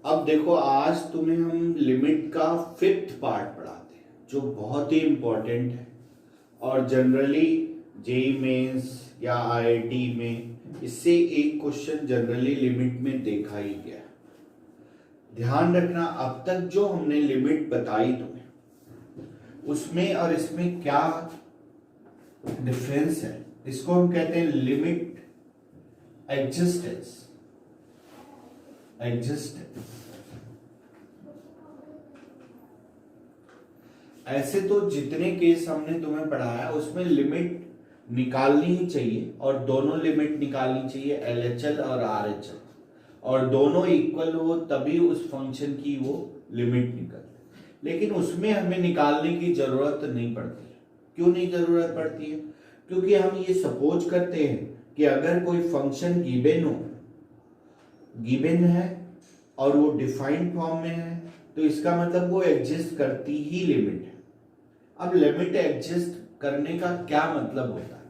अब देखो, आज तुम्हें हम लिमिट का 5th पार्ट पढ़ाते हैं जो बहुत ही इंपॉर्टेंट है और जनरली जेई मेंस या आईआईटी में इससे एक क्वेश्चन जनरली लिमिट में देखा ही गया। ध्यान रखना, अब तक जो हमने लिमिट बताई तुम्हें उसमें और इसमें क्या डिफरेंस है, इसको हम कहते हैं लिमिट एग्जिस्टेंस। ऐसे तो जितने केस हमने तुम्हें पढ़ाया उसमें लिमिट निकालनी ही चाहिए और दोनों लिमिट निकालनी चाहिए, एलएचएल और आरएचएल, और दोनों इक्वल हो तभी उस फंक्शन की वो लिमिट निकलती। लेकिन उसमें हमें निकालने की जरूरत नहीं पड़ती है। क्यों नहीं जरूरत पड़ती है? क्योंकि हम ये सपोज करते हैं कि अगर कोई फंक्शन गिवन है और वो डिफाइंड फॉर्म में है तो इसका मतलब वो एग्जिस्ट करती ही लिमिट है। अब लिमिट एग्जिस्ट करने का क्या मतलब होता है,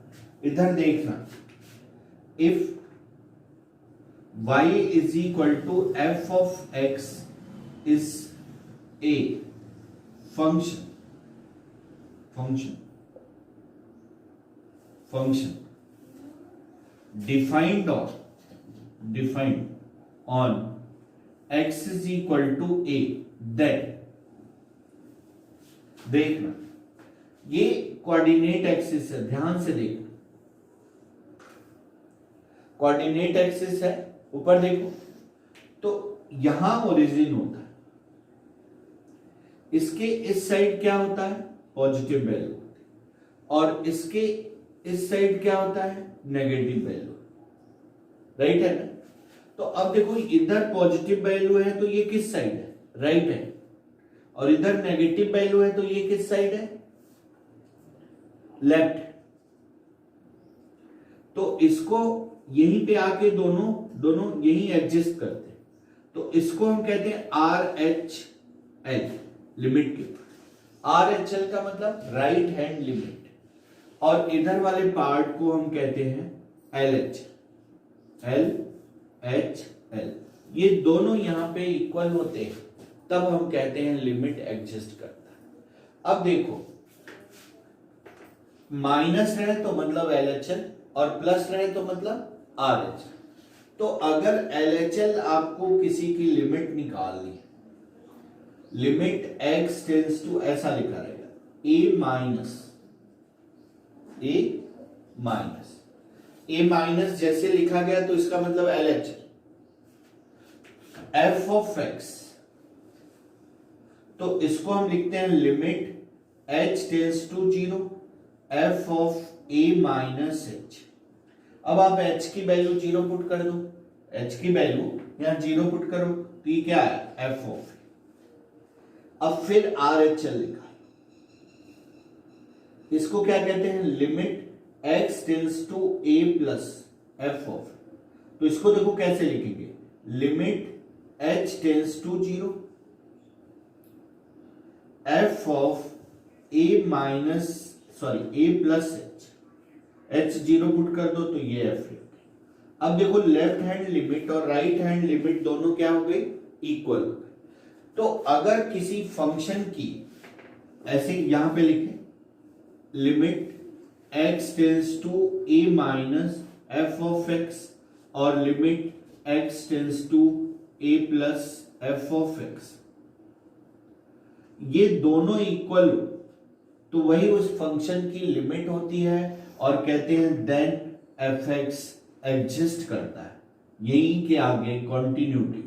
इधर देखना। If y is equal to f of x is a function defined on x is equal to a, then देखना ये कोऑर्डिनेट एक्सिस है, ध्यान से देखना, कोऑर्डिनेट एक्सिस है, ऊपर देखो तो यहां ओरिजिन होता है, इसके इस साइड क्या होता है, पॉजिटिव वैल्यू, और इसके इस साइड क्या होता है, नेगेटिव वैल्यू, राइट है ना। तो अब देखो इधर पॉजिटिव वैल्यू है तो ये किस साइड है, राइट है, और इधर नेगेटिव वैल्यू है तो ये किस साइड है, लेफ्ट। तो इसको यहीं पे आके दोनों यहीं एडजस्ट करते हैं, तो इसको हम कहते हैं आर एच एल, लिमिट के आर एच एल का मतलब राइट हैंड लिमिट, और इधर वाले पार्ट को हम कहते हैं एल एच एल। ये दोनों यहां पे इक्वल होते हैं तब हम कहते हैं लिमिट एग्जिस्ट करता है। अब देखो, माइनस रहे तो मतलब एलएचएल और प्लस रहे तो मतलब आरएचएल। तो अगर एलएचएल आपको किसी की लिमिट निकालनी है, लिमिट x टेंड्स टू, ऐसा लिखा रहेगा a माइनस जैसे लिखा गया तो इसका मतलब एलएचएल f ऑफ x, तो इसको हम लिखते हैं limit h tends to 0 f of a minus h। अब आप h की वैल्यू 0 पुट कर दो, h की वैल्यू यहां 0 पुट करो तो ये क्या है, f ऑफ। अब फिर RHL लिखा, इसको क्या कहते हैं, limit x tends to a plus f of. तो इसको देखो कैसे लिखेंगे, limit h tends to 0 f of a plus h 0 put कर दो तो ये f। अब देखो लेफ्ट हैंड लिमिट और राइट हैंड लिमिट दोनों क्या हो गई, इक्वल हो गई। तो अगर किसी फंक्शन की ऐसे यहां पे लिखें, limit x tends to a minus f of x और limit x tends to a plus f of x, ये दोनों इक्वल हो तो वही उस फंक्शन की लिमिट होती है और कहते हैं देन fx एग्जिस्ट करता है, यही के आगे कॉन्टिन्यूटी,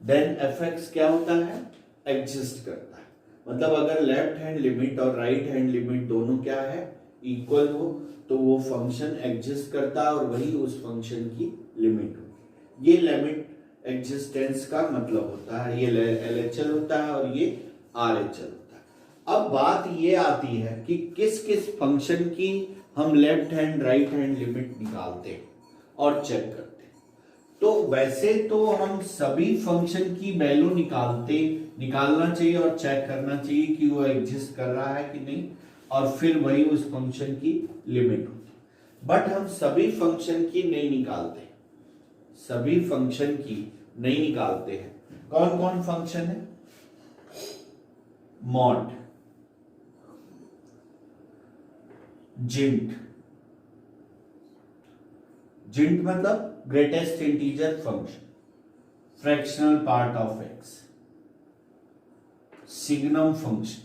देन fx क्या होता है, एग्जिस्ट करता है। मतलब अगर लेफ्ट हैंड लिमिट और राइट हैंड लिमिट दोनों क्या है, इक्वल हो तो वो फंक्शन एग्जिस्ट करता है और वही उस फंक्शन की लिमिट होगी। ये लिमिट एग्जिस्टेंस का मतलब होता है, ये एलएचएल होता है और ये आरएचएल होता है। अब बात ये आती है कि किस किस फंक्शन की हम left hand right hand limit निकालते हैं और चेक करते हैं। तो वैसे तो हम सभी फंक्शन की वैल्यू निकालना चाहिए और चेक करना चाहिए कि वो एग्जिस्ट कर रहा है कि नहीं, और फिर वही उस फंक्शन की लिमिट होती है। बट हम सभी फंक्शन की नहीं निकालते, सभी फंक्शन की नहीं निकालते हैं। कौन कौन फंक्शन है? मॉड, जिंट, जिंट मतलब greatest integer function, fractional part of x, signum function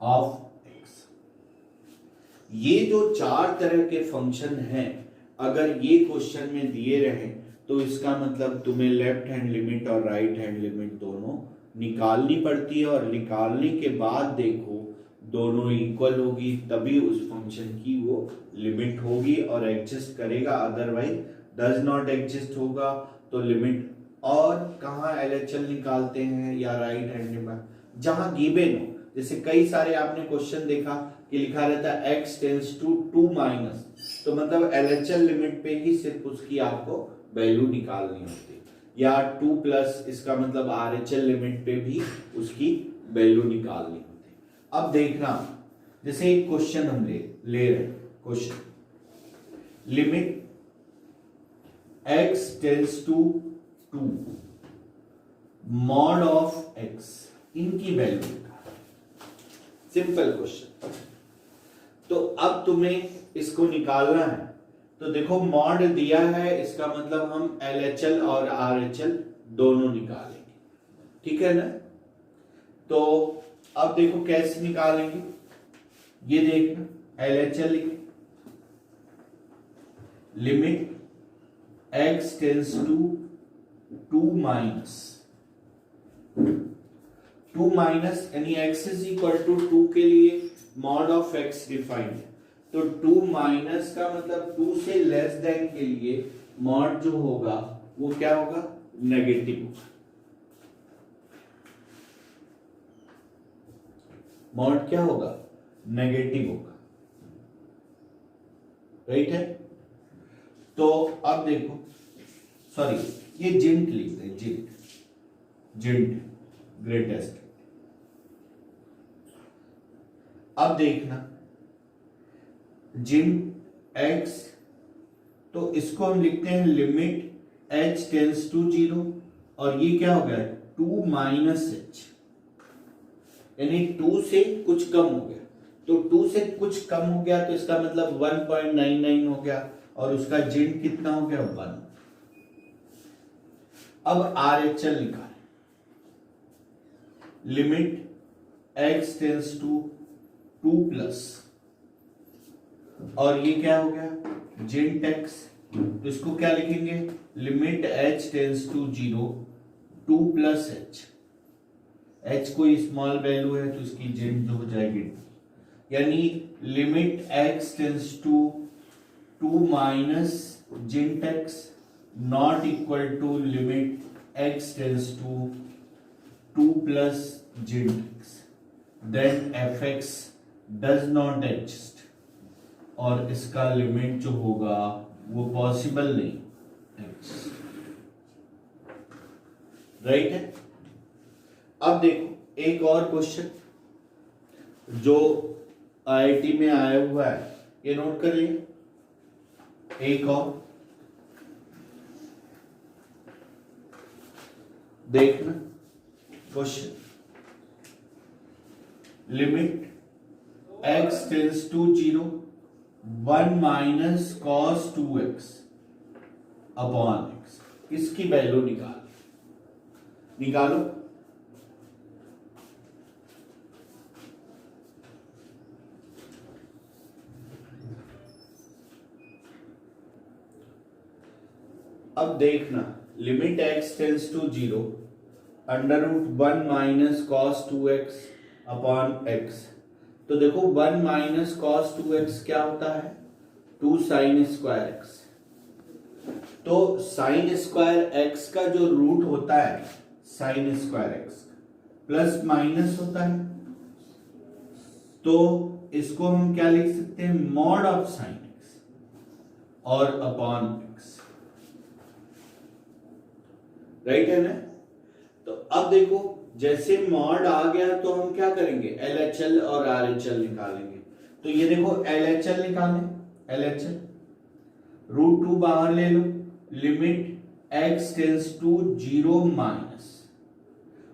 of x. ये जो 4 तरह के फंक्शन हैं, अगर ये क्वेश्चन में दिए रहे तो इसका मतलब तुम्हें लेफ्ट हैंड लिमिट और राइट हैंड लिमिट दोनों निकालनी पड़ती है, और निकालने के बाद देखो दोनों इक्वल होगी तभी उस फंक्शन की वो लिमिट होगी और एग्जिस्ट करेगा, अदरवाइज डज नॉट एग्जिस्ट होगा तो लिमिट। और कहाँ LHL निकालते हैं या राइट हैंड लिमिट? जहां गिवन हो, जैसे कई सारे आपने क्वेश्चन देखा कि लिखा रहता है x टेंड्स टू 2 माइनस, तो मतलब LHL लिमिट पे ही सिर्फ उसकी आपको वैल्यू निकालनी होती है, या 2 प्लस इसका मतलब RHL लिमिट पे भी उसकी वैल्यू निकालनी होती है। अब देखना, जैसे एक क्वेश्चन हम ले रहे question, limit x tends to 2 mod of x, इनकी वैल्यू, सिंपल क्वेश्चन। तो अब तुम्हें इसको निकालना है, तो देखो मॉड दिया है, इसका मतलब हम LHL और RHL दोनों निकालेंगे, ठीक है ना। तो अब देखो कैसे निकालेंगे, ये देखना, LHL लिखे, limit x tends to 2 minus, 2 minus यानी x इज इक्वल टू 2 के लिए मॉड ऑफ x डिफाइंड है, तो 2 माइनस का मतलब 2 से लेस देन के लिए मॉड जो होगा वो क्या होगा? नेगेटिव होगा। मॉड क्या होगा? नेगेटिव होगा, राइट है। तो अब देखो, सॉरी ये जिंट लिखते हैं, जिंट, जिंट ग्रेटेस्ट। अब देखना जिंट x, तो इसको हम लिखते हैं लिमिट h टेंड्स टू 0, और ये क्या हो गया? 2 माइनस h, यानी 2 से कुछ कम हो गया, तो 2 से कुछ कम हो गया तो इसका मतलब 1.99 हो गया, और उसका जिंट कितना हो गया? 1। अब RHL निकालें, limit x tends to 2 plus, और ये क्या हो गया? जिंट x, तो इसको क्या लिखेंगे? Limit h tends to 0 2 plus h, h कोई स्मॉल वैल्यू है तो इसकी जिंट जो हो जाएगी, यानी limit x tends to 2 minus जिंट x not equal to limit x tends to 2 plus जिंट x, then fx does not exist, और इसका लिमिट जो होगा वो पॉसिबल नहीं, राइट है। अब देखो एक और क्वेश्चन जो IIT में आया हुआ है, ये नोट करिए। एक और देखना question, limit x tends to 0 1 minus cos 2x upon x, इसकी वैल्यू निकालो। अब देखना, limit x tends to 0 under root 1 minus cos 2x upon x, तो देखो 1 माइनस कॉस 2x क्या होता है? 2 साइन स्क्वायर x, तो साइन स्क्वायर x का जो रूट होता है sine square x plus minus होता है, तो इसको हम क्या लिख सकते हैं? मॉड ऑफ साइन x और अपॉन x, राइट है ना। तो अब देखो जैसे मॉड आ गया तो हम क्या करेंगे? LHL और RHL निकालेंगे। तो ये देखो LHL निकालें, LHL √2 बाहर ले लो, limit x tends to 0 minus,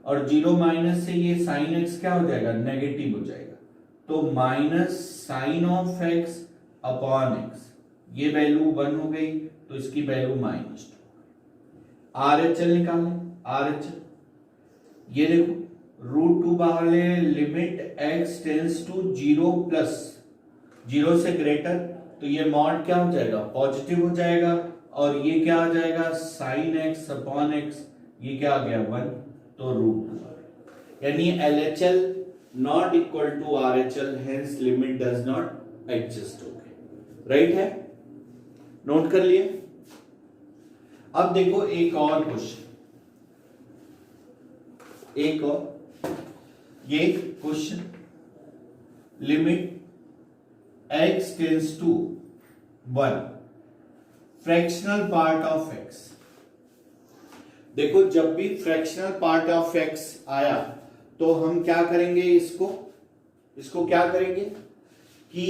और 0 माइनस से ये साइन x क्या हो जाएगा, नेगेटिव हो जाएगा, तो minus sine of x upon x, ये वैल्यू 1 हो गई तो इसकी वैल्यू -2। RHL निकालें, RHL ये देखो √2 बाहर ले, limit x tends to 0 plus 0 से ग्रेटर, तो ये मॉड क्या हो जाएगा, पॉजिटिव हो जाएगा, और ये क्या आ जाएगा साइन x अपॉन x, ये क्या आ गया 1, तो √2, यानी LHL not equal to RHL, hence limit does not exist. Okay, right है, नोट कर लिए। अब देखो एक और क्वेश्चन, एक और ये question, limit x tends to 1 fractional part of x। देखो जब भी फ्रैक्शनल पार्ट ऑफ x आया तो हम क्या करेंगे, इसको क्या करेंगे कि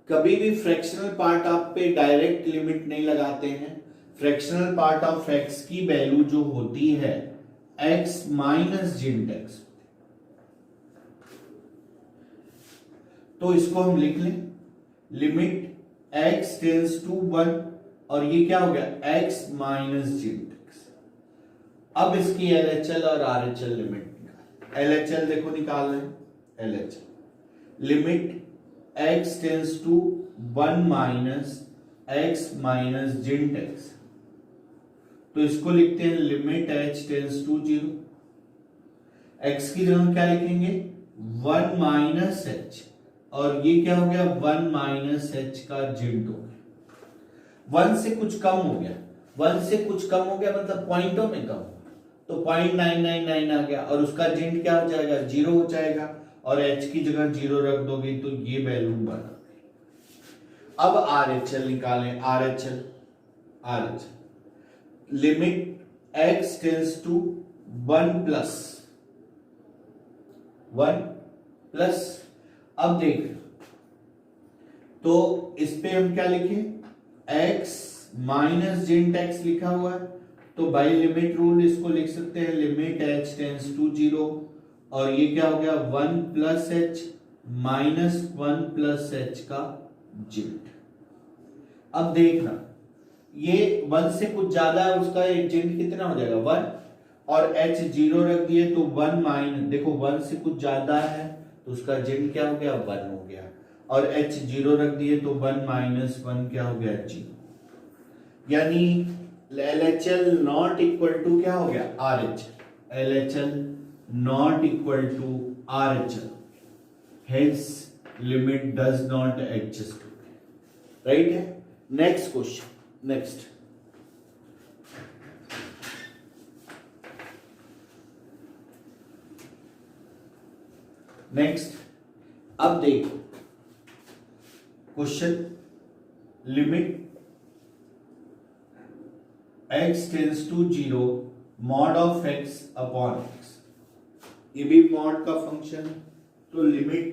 कभी भी फ्रैक्शनल पार्ट ऑफ पे डायरेक्ट लिमिट नहीं लगाते हैं। फ्रैक्शनल पार्ट ऑफ x की वैल्यू जो होती है x माइनस जिंट x, तो इसको हम लिख लें लिमिट x टेंस टू 1, और ये क्या हो गया x माइनस जिंट x। अब इसकी LHL और RHL लिमिट निकाल, LHL देखो निकाल रहे हैं, LHL limit x tends to 1 minus x minus जिंट x, तो इसको लिखते हैं limit h tends to 0, x की जगह क्या लिखेंगे 1 माइनस h, और ये क्या हो गया 1 माइनस h का जिंट हो गया, 1 से कुछ कम हो गया, 1 से कुछ कम हो गया मतलब पॉइंटों में कम, तो 0.999 आ गया, और उसका जिंट क्या हो जाएगा 0 हो जाएगा, और h की जगह 0 रख दोगे तो ये वैल्यू बना। अब RHL निकालें, RHL limit x tends to 1 plus, अब देख तो इस पे हम क्या लिखें, x माइनस जिंट x लिखा हुआ है, तो बाई लिमिट रूल इसको लिख सकते हैं लिमिट h टेंस टू 0, और ये क्या हो गया 1 plus h minus 1 plus h का जिंट। अब देखना ये 1 से कुछ ज्यादा है, उसका एक जिंट कितना हो जाएगा 1, और h 0 रख दिए तो 1 माइनस, देखो 1 से कुछ ज्यादा है तो उसका जिंट क्या हो गया 1 हो गया, और h 0 रख दिए तो 1 माइनस 1 क्या हो गया 0, यानी LHL नॉट इक्वल टू क्या हो गया RHL, LHL not equal to RHL, hence limit does not exist. Right है, नेक्स्ट क्वेश्चन, नेक्स्ट अब देखो question, limit x tends to 0 mod of x upon x, ये भी मॉड का फंक्शन है, तो लिमिट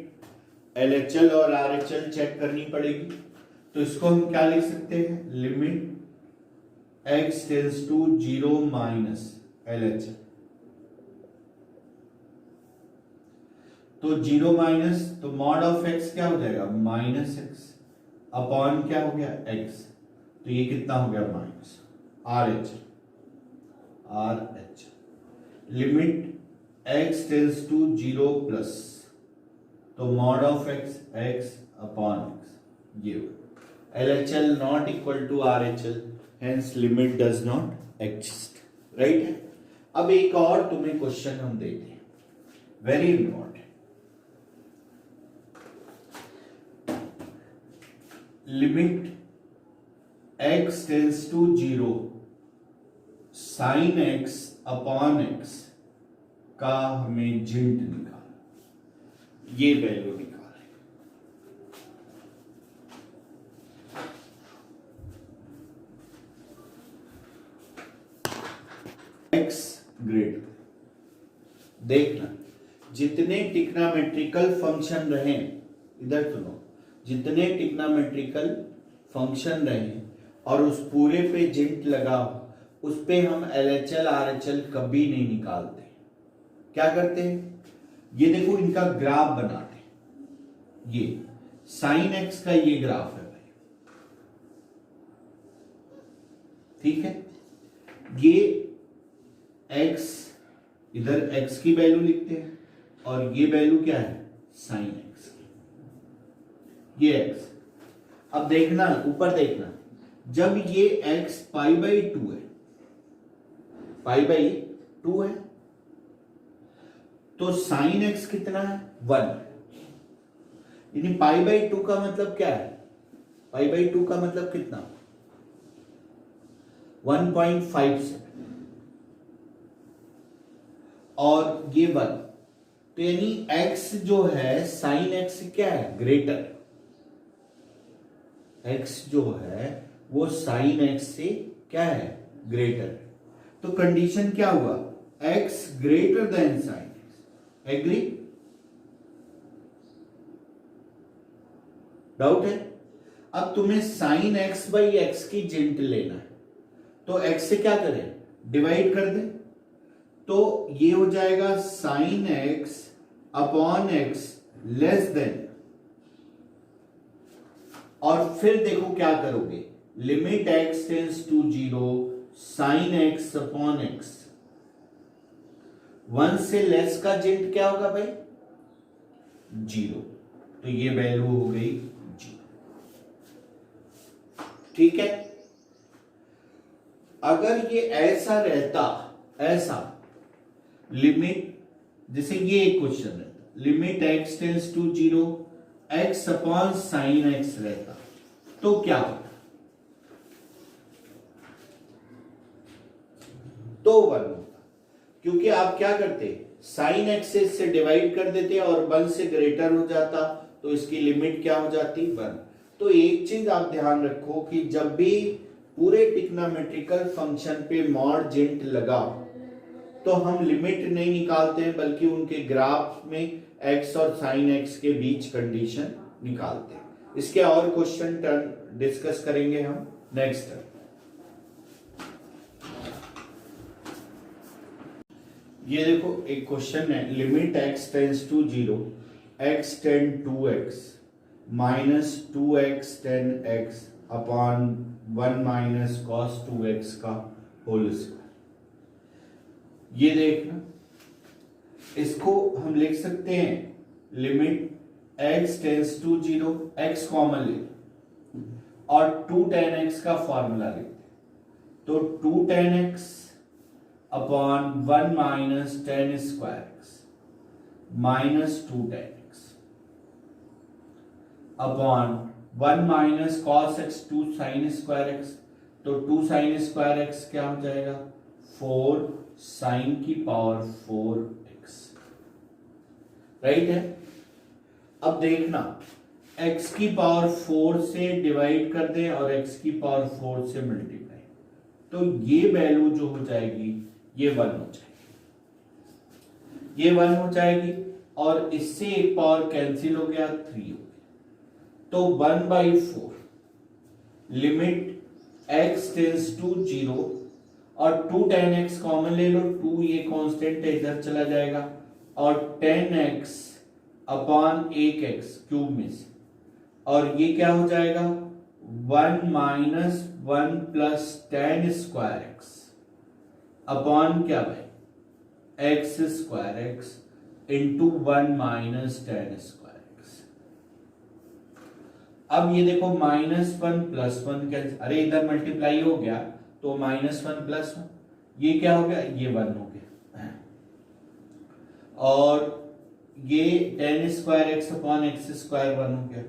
LHL और RHL चेक करनी पड़ेगी, तो इसको हम क्या लिख सकते हैं limit x tends to 0 minus LHL, तो 0 माइनस, तो मॉड ऑफ x क्या हो जाएगा माइनस x अपॉन क्या हो गया x, तो ये कितना हो गया minus RHL limit x tends to 0 plus, तो mod of x upon x, ये LHL not equal to RHL, hence limit does not exist. Right है, अब एक और तुम्हें क्वेश्चन हम देते हैं, very important, limit x tends to 0 sine x upon x का हमें जिंट निकाल, ये वैल्यू निकाले, x ग्रेड। देखना जितने टिग्नोमेट्रिकल फंक्शन रहे, इधर सुनो, जितने टिग्नोमेट्रिकल फंक्शन रहे और उस पूरे पे जिंट लगा, उस पे हम LHL RHL कभी नहीं निकालते। क्या करते हैं, ये देखो इनका ग्राफ बनाते हैं। ये साइन एक्स का ये ग्राफ है भाई, ठीक है। ये एक्स, इधर एक्स की वैल्यू लिखते हैं और ये वैल्यू क्या है, साइन एक्स की, ये एक्स। अब देखना ऊपर देखना, जब ये एक्स π/2 है, π/2 है, तो साइन एक्स कितना है, 1। यानी π/2 का मतलब क्या है, π/2 का मतलब कितना, 1.57, और ये 1, तो यानी x जो है साइन एक्स क्या है, ग्रेटर। x जो है वो साइन एक्स से क्या है, ग्रेटर। तो कंडीशन क्या हुआ, x greater than sine x. Agree, doubt है। अब तुम्हें साइन एक्स बाई एक्स की जेंट लेना है, तो x से क्या करें, डिवाइड कर दें, तो ये हो जाएगा sine x upon x less than, और फिर देखो क्या करोगे, limit x tends to 0 sine x upon x. 1 से लेस का जेंट क्या होगा भाई, 0, तो ये वैल्यू हो गई 0। ठीक है। अगर ये ऐसा रहता, ऐसा लिमिट, जैसे ये एक क्वेश्चन रहता, limit x tends to 0 x upon sine x रहता, तो क्या होता, तो 1 होता। क्योंकि आप क्या करते, साइन एक्स से इससे डिवाइड कर देते और 1 से ग्रेटर हो जाता, तो इसकी लिमिट क्या हो जाती, 1। तो एक चीज आप ध्यान रखो कि जब भी पूरे ट्रिग्नोमेट्रिकल फंक्शन पे मॉड जेंट लगा, तो हम लिमिट नहीं निकालते हैं, बल्कि उनके ग्राफ में x और साइन एक्स के बीच कंडीशन निकालते हैं। इसके और क्वेश्चन डिस्कस करेंगे हम नेक्स्ट टर्म। ये देखो एक क्वेश्चन है, limit x tends to 0 x tan 2x minus 2x tan x upon 1 minus cos 2x का होल स्क्वायर। ये देखना, इसको हम लिख सकते हैं limit x tends to 0, x common ले और 2 tan x का फॉर्मूला लिखते हैं, तो 2 tan x upon 1 minus ten square x minus 2 tan x upon 1 minus cos x 2 sine square x, तो 2 साइन स्क्वायर एक्स क्या हो जाएगा, 4 साइन की पावर 4x, राइट है। अब देखना, x की पावर 4 से डिवाइड कर दें और x की पावर 4 से मल्टीप्लाई, तो ये वैल्यू जो हो जाएगी ये 1 हो जाएगी, ये 1 हो जाएगी, और इससे एक पावर कैंसिल हो गया, 3 हो गया, तो 1/4 लिमिट x टेंस टू 0 और 2 tan x कॉमन ले लो, 2 ये कांस्टेंट है इधर चला जाएगा, और 10x अपॉन 1x क्यूब में से, और ये क्या हो जाएगा 1 minus 1 plus ten square x upon क्या भाई x square x into 1 minus ten square x. अब ये देखो -1 +1 कैंसिल, अरे इधर मल्टीप्लाई हो गया तो -1 +1, ये क्या हो गया, ये 1 हो गया, और ये ten square x upon x square 1 हो गया,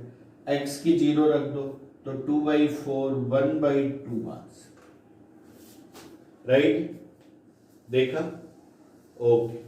एक्स की 0 रख दो तो 2/4 1/2 मार्क्स, राइट। देखा, ओके।